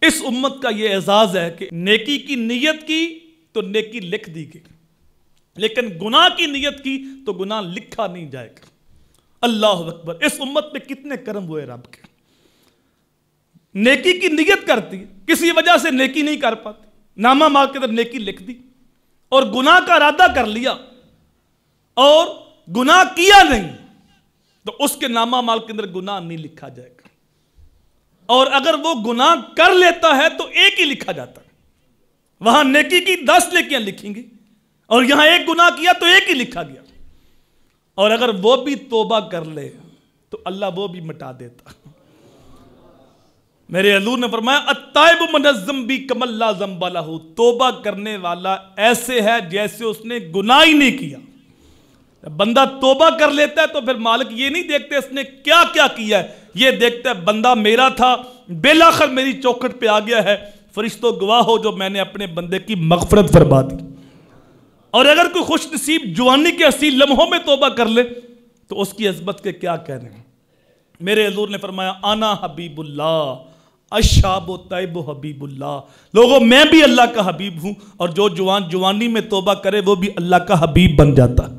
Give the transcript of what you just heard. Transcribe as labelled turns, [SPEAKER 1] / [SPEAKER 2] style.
[SPEAKER 1] اس امت کا یہ اعزاز ہے کہ نیکی کی نیت کی تو نیکی لکھ دی گئی، لیکن گناہ کی نیت کی تو گناہ لکھا نہیں جائے گا۔ اللہ اکبر! اس امت میں کتنے کرم ہوئے رب کے۔ نیکی کی نیت کرتی، کسی وجہ سے نیکی نہیں کر پاتی، نامہ مال کے اندر نیکی لکھ دی، اور گناہ کا ارادہ کر لیا اور گناہ کیا نہیں تو اس کے نامہ مال کے اندر گناہ نہیں لکھا جائے گا، اور اگر وہ گناہ کر لیتا ہے تو ایک ہی لکھا جاتا ہے۔ وہاں نیکی کی 10 نیکیاں لکھیں گی اور یہاں ایک گناہ کیا تو ایک ہی لکھا گیا، اور اگر وہ بھی توبہ کر لے تو اللہ وہ بھی مٹا دیتا۔ میرے حضور نے فرمایا التائب من الذنب کمن لا ذنب لہ، توبہ کرنے والا ایسے ہے جیسے اس نے گناہ ہی نہیں کیا۔ بندہ توبہ کر لیتا ہے تو پھر مالک یہ نہیں دیکھتے اس نے کیا کیا کیا ہے، یہ دیکھتا ہے بندہ میرا تھا، بالآخر میری چوکھٹ پہ آ گیا ہے، فرشتوں گواہ ہو جو میں نے اپنے بندے کی مغفرت فرما دی۔ اور اگر کوئی خوش نصیب جوانی کے حسین لمحوں میں توبہ کر لے تو اس کی عظمت کے کیا کہنے ہیں۔ میرے حضور نے فرمایا انا حبیب اللہ الشاب طیب حبیب اللہ، لوگوں میں بھی اللہ کا حبیب ہوں، اور جو جوان جوانی میں توبہ کرے وہ بھی اللہ کا حبیب بن جاتا ہے۔